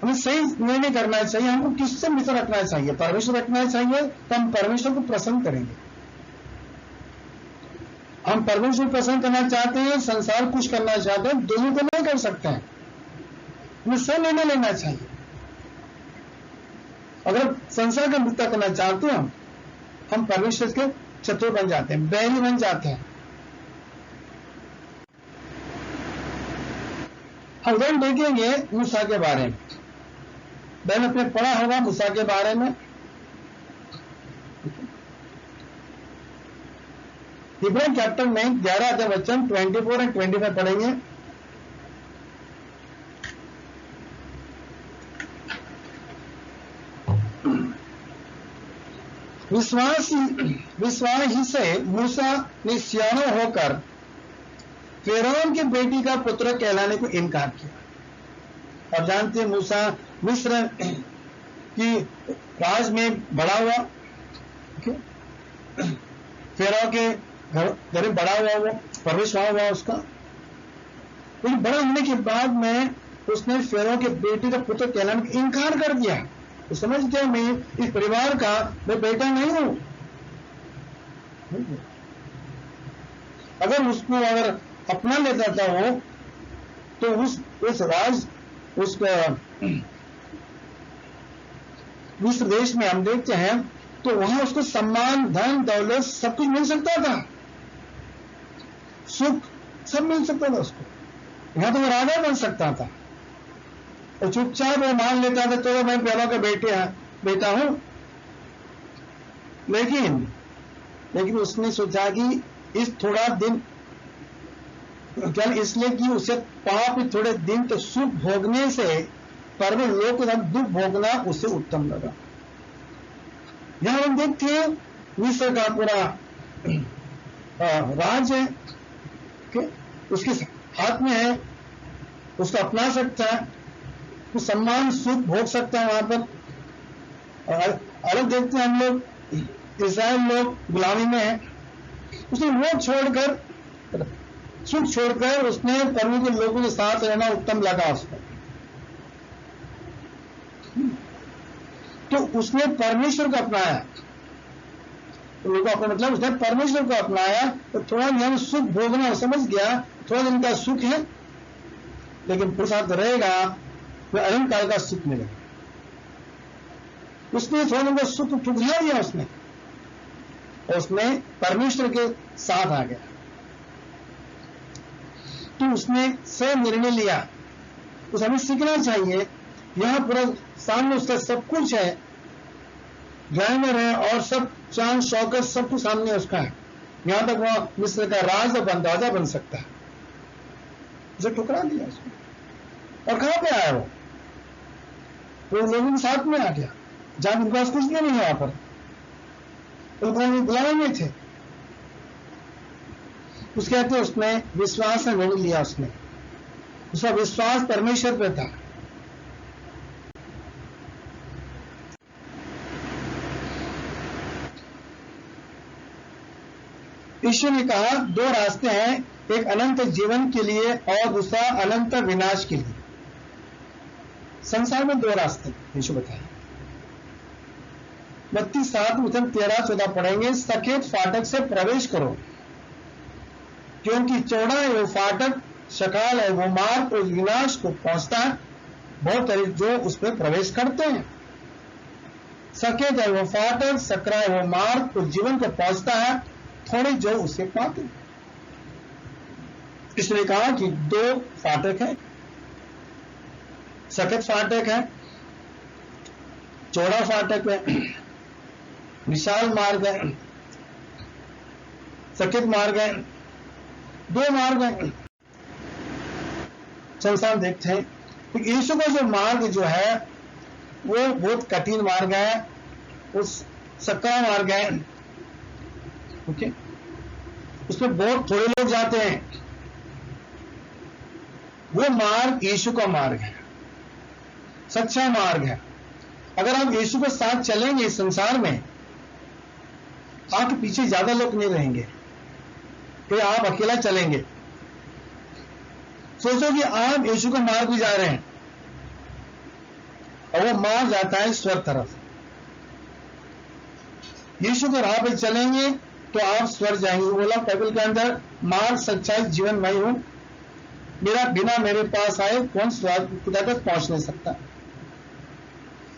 Speaker 1: हमें सही निर्णय करना चाहिए, हमको किससे मित्र रखना चाहिए। परमेश्वर रखना चाहिए तो हम परमेश्वर को प्रसन्न करेंगे। हम परमेश्वर को प्रसन्न करना चाहते हैं, संसार कुछ करना चाहते हैं, दोनों को नहीं कर सकते हैं। हमें सही निर्णय लेना चाहिए। अगर संसार का मित्रता करना चाहते हैं हम परमेश्वर के शत्रु बन जाते हैं, बैरी बन जाते हैं। हम उदाहरण देखेंगे मूसा के बारे में। मैंने अपने पढ़ा होगा मूसा के बारे में। इब्राहिम चैप्टर में 11 अध्याय वचन 24 और 25 पढ़ेंगे। विश्वास ही से मूसा ने सियाना होकर फिरौन की बेटी का पुत्र कहलाने को इनकार किया। और जानते हैं मूसा मिस्र की राज में बड़ा हुआ, फिरौन के घर में बड़ा हुआ, वो परवरिश हुआ उसका। लेकिन बड़ा होने के बाद में उसने फिरौन के बेटी का पुत्र कहलाने का इनकार कर दिया। तो समझ गया मैं इस परिवार का मैं बेटा नहीं हूं। अगर उसको अगर अपना लेता था वो, तो उस राज मिस्र देश में हम देखते हैं तो वहां उसको सम्मान, धन, दौलत सब कुछ मिल सकता था, सुख सब मिल सकता था उसको। यहां तो वो राजा बन सकता था और चुपचाप वो मान लेता था तो मैं पहला का बेटा हूं। लेकिन उसने सोचा कि इस थोड़ा दिन क्या, इसलिए कि उसे पाप थोड़े दिन तो सुख भोगने से परम लोक का दुख भोगना उसे उत्तम लगा। यहां हम देखते हैं मिस्र का पूरा राज है, उसके हाथ में है, उसको अपना सकता है, उसको सम्मान सुख भोग सकता है वहां पर। अलग देखते हैं हम लोग इस्राएल लोग गुलामी में है, उसने वो छोड़कर सुख छोड़कर उसने प्रभु के लोगों के साथ रहना उत्तम लगा उसको। तो उसने परमेश्वर को अपनाया, मतलब उसने परमेश्वर को अपनाया। तो थोड़ा दिन सुख भोगना समझ गया, थोड़ा दिन का सुख है लेकिन पुरुषार्थ रहेगा तो अनंत काल का सुख मिलेगा। उसने थोड़ा दिन का सुख ठुकरा दिया उसने परमेश्वर के साथ आ गया। तो उसने स्वयं निर्णय लिया। तो हमें सीखना चाहिए। यहां पूरा सामने उसका सब कुछ है, ड्राइवर है और सब चांद शौकत सब कुछ सामने उसका है। यहां तक वह मिस्र का राजा बन सकता है, उसे ठुकरा दिया उसने। और कहां पे आया वो लोगों के साथ में आ गया, जहां उनके पास कुछ भी नहीं है, वहां पर उनको बुलाए नहीं थे। उसके कहते उसने विश्वास में नहीं लिया, उसका विश्वास परमेश्वर पे था। ईश्वर ने कहा दो रास्ते हैं, एक अनंत जीवन के लिए और दूसरा अनंत विनाश के लिए। संसार में दो रास्ते यीशु बताए। मत्ती 7:13-14 पढ़ेंगे। सकेत फाटक से प्रवेश करो, क्योंकि चौड़ा है वो फाटक, सकाल है वो मार्ग और विनाश को पहुंचता है, बहुत सारे जो उस पर प्रवेश करते हैं। सकेत है वो फाटक, सकरा है वो मार्ग और जीवन को पहुंचता है, थोड़े जो उसे पाते। इसने कहा कि दो फाटक है, सकेत फाटक है, चौड़ा फाटक है, विशाल मार्ग है, सकेत मार्ग है, दो मार्ग है। संसार देखते हैं कि यीशु का जो मार्ग जो है वो बहुत कठिन मार्ग है, उस सकरा मार्ग है, ओके, उसमें बहुत थोड़े लोग जाते हैं। वो मार्ग यीशु का मार्ग है, सच्चा मार्ग है। अगर आप यीशु के साथ चलेंगे इस संसार में, आपके पीछे ज्यादा लोग नहीं रहेंगे, फिर आप अकेला चलेंगे। सोचो कि आप यीशु का मार्ग भी जा रहे हैं और वो मार्ग जाता है स्वर्ग तरफ। यीशु के राह पे चलेंगे तो आप स्वर्ग जाएंगे। बोला बाइबल के अंदर, मार्ग सच्चाई जीवन मैं हूं, बिना मेरे पास आए कौन स्वर्ग पिता तक पहुंच नहीं सकता।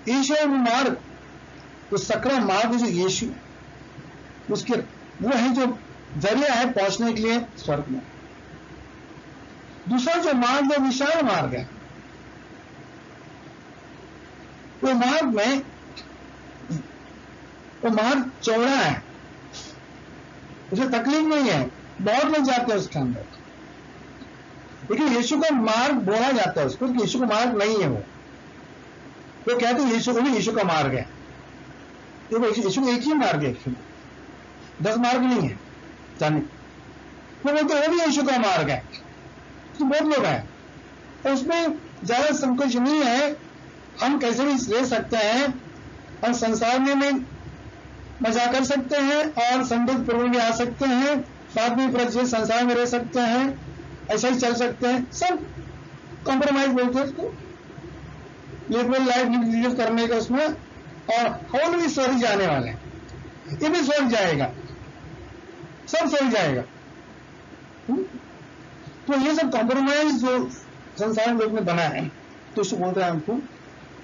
Speaker 1: यीशु मार्ग, तो सकरा मार्ग जो यीशु, उसके वो है जो जरिया है पहुंचने के लिए स्वर्ग में। दूसरा जो मार्ग है विशाल मार्ग है। वो मार्ग में वो मार्ग चौड़ा है, उसे तकलीफ नहीं है, बहुत लोग जाते हैं उसके अंदर। लेकिन यीशु का मार्ग बोला जाता है उसको, यीशु का मार्ग नहीं है वो कहते हैं यीशु भी यीशु का मार्ग है। यीशु का एक ही मार्ग है, 10 मार्ग नहीं है जाने। वो बोलते वो भी यीशु का मार्ग है, तो बहुत लोग हैं, तो उसमें ज्यादा संकोच नहीं है। हम कैसे भी रह सकते हैं, हम संसार में मजा कर सकते हैं और समृद्ध पूर्व में आ सकते हैं, साथ में प्रज्वल संसार में रह सकते हैं, ऐसा ही चल सकते हैं। सब कॉम्प्रोमाइज बोलते हैं उसको, लिबरल लाइफ लीव करने का उसमें। और हम भी स्वर्ग जाने वाले हैं, ये भी स्वर्ग जाएगा, सब स्वर्ग जाएगा। तो ये सब कॉम्प्रोमाइज जो संसार में लोग ने बनाया है, तो उसको बोलते हैं हमको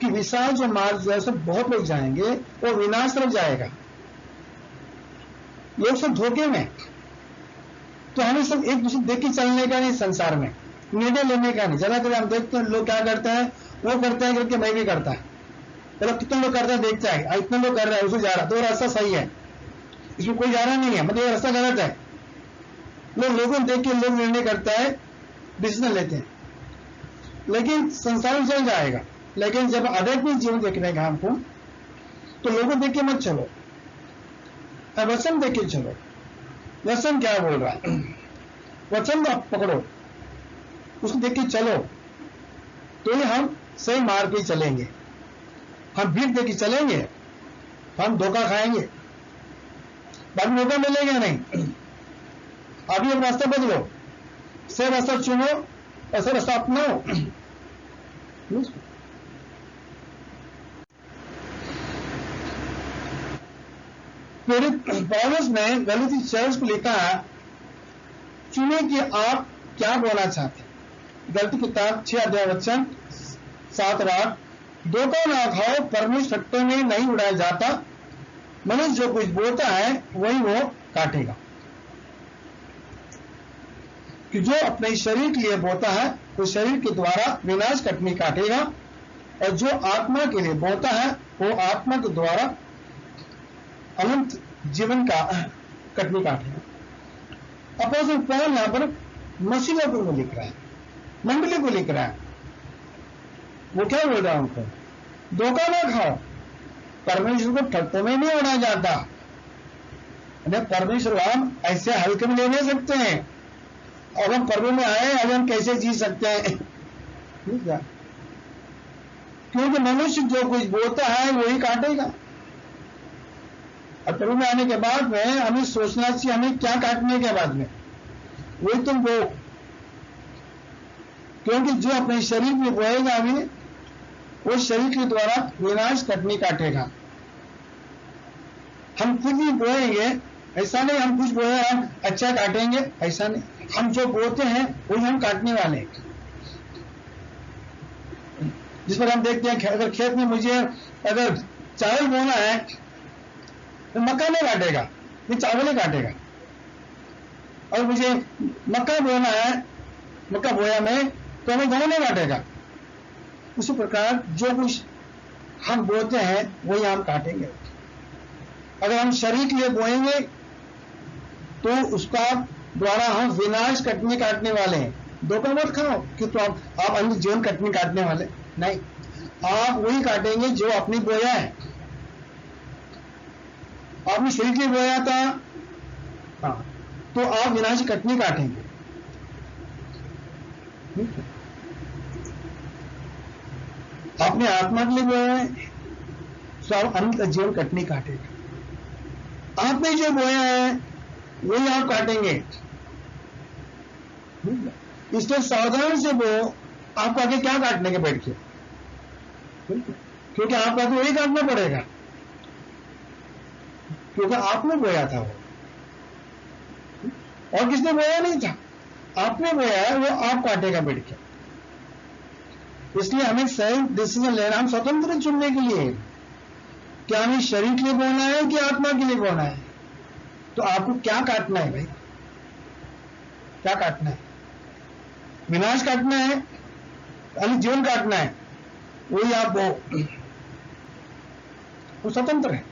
Speaker 1: कि विशाल जो मार्ग जो है सब बहुत लोग जाएंगे, वो विनाश तरफ जाएगा। लोग सब धोखे में। तो हमें सब एक दूसरे देख के चलने का नहीं, संसार में निर्णय लेने का नहीं। ज्यादातर हम देखते हैं लोग क्या करते हैं, वो करते हैं करके मैं भी करता है, मतलब कितने लोग करते हैं देखते हैं, इतने लोग कर रहे हैं, उसको जा रहा, तो रास्ता सही है, इसमें कोई जा रहा नहीं है, मतलब रास्ता गलत है। लोगों देख के लोग निर्णय करता है, डिसीजन लेते हैं, लेकिन संसार में चल जाएगा। लेकिन जब आध्यात्मिक जीवन देखने का हमको, तो लोगों देख के मत चलो, वचन देख के चलो। वचन क्या बोल रहा है, वचन आप पकड़ो, उसको देख के चलो, तो ये हम सही मार्ग पे चलेंगे। हम भीड़ देख के चलेंगे, हम धोखा खाएंगे, बाद में मौका मिलेगा नहीं। अभी एक रास्ता बदलो, सही रास्ता चुनो, ऐसा रास्ता अपनाओ। पौलुस ने गलाती चर्च को लिखा है, चुने कि आप क्या बोलना चाहते हैं। गलती किताब 6:7-8, धोखा ना खाओ, परमेश्वर सट्टे में नहीं उड़ाया जाता, मनुष्य जो कुछ बोता है वही वो काटेगा। कि जो अपने शरीर के लिए बोता है वो शरीर के द्वारा विनाश कटनी काटेगा, और जो आत्मा के लिए बोता है वो आत्मा के द्वारा अनंत जीवन का कटनी काटेगा। अपोस्तल पौल यहां पर मसीह को लिख रहा है, मंडली को लिख रहा है वो क्या बोल रहा है उनको, धोखा ना खाओ, परमेश्वर को ठट्टे में नहीं उड़ाया जाता। परमेश्वर हम ऐसे हल्के में ले नहीं सकते हैं। अब हम प्रभु में आए, अब हम कैसे जी सकते हैं? ठीक है, क्योंकि मनुष्य जो कुछ बोता है वही काटेगा। और प्रभु में आने के बाद में हमें सोचना चाहिए हमें क्या काटने के बाद में, वही तुम बो, क्योंकि जो अपने शरीर में बोएगा अभी वो शरीर के द्वारा विनाश कटनी काटेगा। हम खुद ही बोएंगे, ऐसा नहीं हम कुछ बोए हम अच्छा काटेंगे, ऐसा नहीं। हम जो बोते हैं वही हम काटने वाले हैं। जिस पर हम देखते हैं अगर खेत में मुझे अगर चावल बोना है तो मक्का नहीं काटेगा, ये चावल ही काटेगा। और मुझे मक्का बोना है, मक्का बोया में, तो हमें गेहूं नहीं काटेगा। उसी प्रकार जो कुछ हम बोते हैं वही हम काटेंगे। अगर हम शरीर के लिए बोएंगे तो उसका द्वारा हम विनाश कटनी काटने वाले हैं। धोखा मत खाओ कि तो आप अन्य जीवन कटनी काटने वाले नहीं, आप वही काटेंगे जो अपनी बोया है। आपने शरीर के लिए बोया था, हाँ, तो आप विनाश कटनी काटेंगे। आपने आत्मा के लिए बोया है तो आप अनंत जीवन कटनी काटेगा। आपने जो बोया है वही आप काटेंगे। इसलिए सावधान से वो आपको आगे क्या काटने के बैठ के, क्योंकि आपको आगे वही काटना पड़ेगा, क्योंकि आपने बोया था वो, और किसने बोया नहीं था, आपने बोया है, वो आप काटेगा बैठ के। इसलिए हमें सही डिसीजन लेना, हम स्वतंत्र चुनने के लिए, क्या हमें शरीर के लिए बोलना है कि आत्मा के लिए बोलना है। तो आपको क्या काटना है भाई, क्या काटना है? विनाश काटना है, यानी जीवन काटना है, वही आप वो स्वतंत्र है।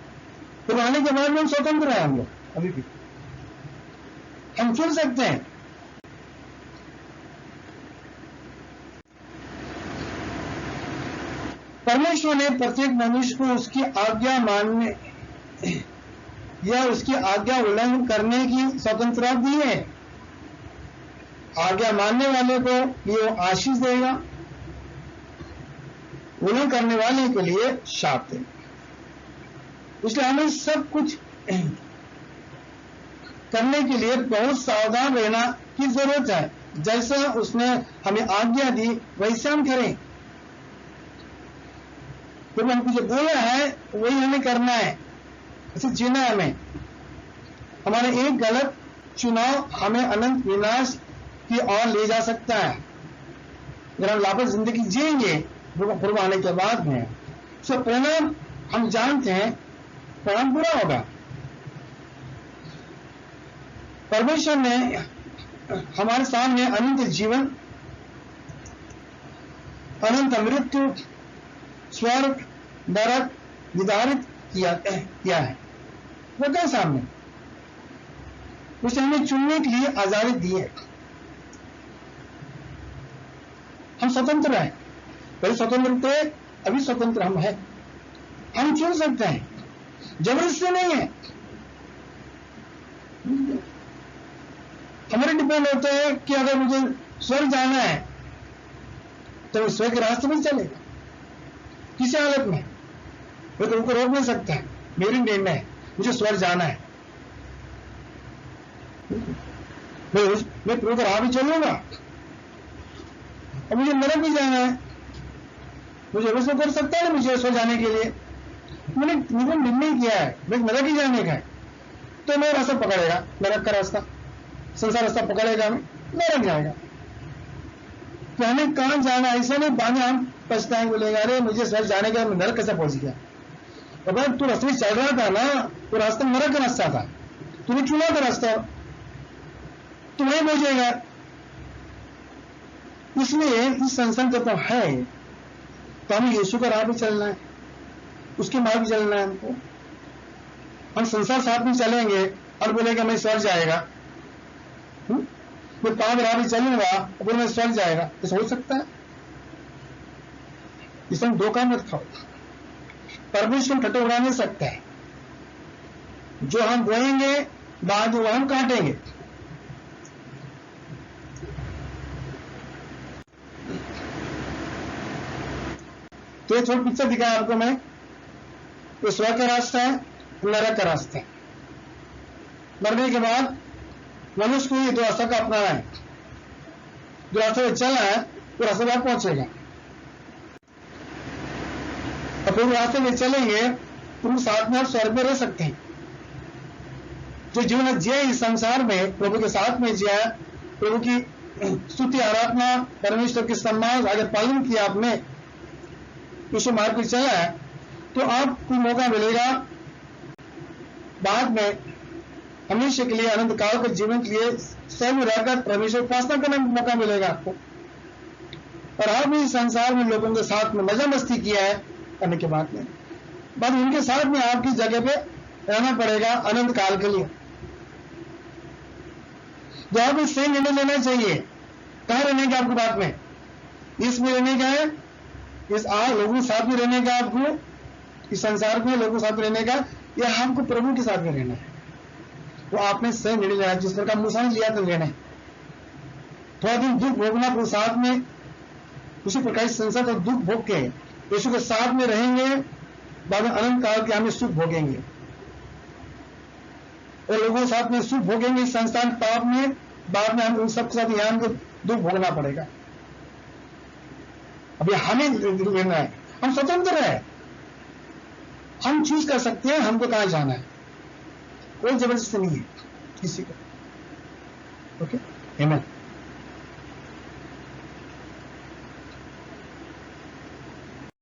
Speaker 1: फिर आने के बाद में हम स्वतंत्र है, हम लोग अभी भी हम चुन सकते हैं। परमेश्वर ने प्रत्येक मनुष्य को उसकी आज्ञा मानने या उसकी आज्ञा उल्लंघन करने की स्वतंत्रता दी है। आज्ञा मानने वाले को ये आशीष देगा, उल्लंघन करने वाले के लिए शाप देगा। इसलिए हमें सब कुछ करने के लिए बहुत सावधान रहना की जरूरत है। जैसा उसने हमें आज्ञा दी वैसे हम करें। तो हमको जो बोला है वही हमें करना है, ऐसे जीना है हमें। हमारे एक गलत चुनाव हमें अनंत विनाश की ओर ले जा सकता है। अगर हम लापत जिंदगी जिएंगे पूर्व आने के बाद में, तो परिणाम हम जानते हैं, परिणाम बुरा होगा। परमेश्वर ने हमारे सामने अनंत जीवन, अनंत मृत्यु, स्वर्ग, नरक निर्धारित किया है। वो क्या सामने, उसे हमें चुनने के लिए आजादी दी है। हम स्वतंत्र हैं, पहले स्वतंत्र थे, अभी स्वतंत्र हम हैं। हम चुन सकते हैं, जबरदस्ती से नहीं है। हमारे डिपेंड होता है कि अगर मुझे स्वर्ग जाना है तो स्वर्ग के रास्ते में चलेगा, किसी हालत में वो तो उनको रोक नहीं सकता है। मेरी निर्णय है, मुझे स्वर्ग जाना है, मैं प्रभु का राह भी चलूंगा। और मुझे नरक भी जाना है, मुझे उसमें कर सकता है ना, मुझे स्वर्ग जाने के लिए मैंने निर्णय किया है, मैं नरक ही जाने का है, तो मेरा रास्ता पकड़ेगा, नरक का रास्ता, संसार रास्ता पकड़ेगा, हमें नरक जाएगा। तो हमें कहां जाना, ऐसा नहीं बाद में हम पछताएंगे, बोलेगा अरे मुझे स्वर्ग जाने का, मैं नरक कैसे पहुंच गया। तो भाई तू रास्ते में चल रहा था ना, तो रास्ता नरक का रास्ता था, तूने चुना था रास्ता, तू वहीं पहुंचेगा। इसलिए इस संसार जब तो है तो हमें यीशु का राह भी चलना है, उसके मार्ग भी चलना है हमको। हम संसार साथ में चलेंगे और बोलेगा मैं स्वर्ग जाएगा, मैं पांच राह भी चलूंगा और मैं स्वर्ग जाएगा, ऐसा हो सकता है? इसमें धोखा मत खाओ। परमेश्वर ठट्ठा उड़ा नहीं सकता है। जो हम बोएंगे बाद वो हम काटेंगे। तो ये थोड़ा पिक्चर दिखाया आपको मैं। तो स्वर्ग का रास्ता है, नरक का रास्ता है। मरने के बाद मनुष्य को ये दो रास्ता का अपनाना है। जो रास्ते में चला है वो रास्ते में पहुंचेगा। और फिर रास्ते में चलेंगे तो साथ में आप स्वर्ग में रह सकते हैं। जो जीवन जिया इस संसार में प्रभु के साथ में जिया, प्रभु की स्तुति आराधना, परमेश्वर के सम्मान अगर पालन किया आपने, उसे मार्ग पर चला है, तो आपको मौका मिलेगा बाद में हमेशा के लिए, अनंत काल के जीवन के लिए स्वयं रहकर परमेश्वर उपासना करने का मौका मिलेगा आपको। और आपने इस संसार में लोगों के साथ में मजा मस्ती किया है करने के बाद उनके साथ में आपकी जगह पे रहना पड़ेगा अनंत काल के लिए। जो आपको सही निर्णय लेना चाहिए, कहाँ रहने का आपको बात में, इसमें रहने का है, इस लोगों के साथ में रहने का, आपको इस संसार में लोगों के साथ में रहने का, या हमको प्रभु के साथ में रहना है। वो आपने सही निर्णय लिया, जिस प्रकार मूसा ने लिया था लेना है। थोड़ा दिन दुख भोगना, फिर साथ में उसी प्रकार संसार का दुख भोग के यीशु के साथ में रहेंगे, बाद में अनंत काल के हमें सुख भोगेंगे। और लोगों के साथ में सुख भोगेंगे इस संसार पाप में, बाद में हम उन सबके साथ यहाँ हमको दुख भोगना पड़ेगा। अभी हमें लेना है, हम स्वतंत्र है, हम चूज कर सकते हैं हमको कहां जाना है। कोई जबरदस्ती नहीं है किसी को। ओके, आमीन।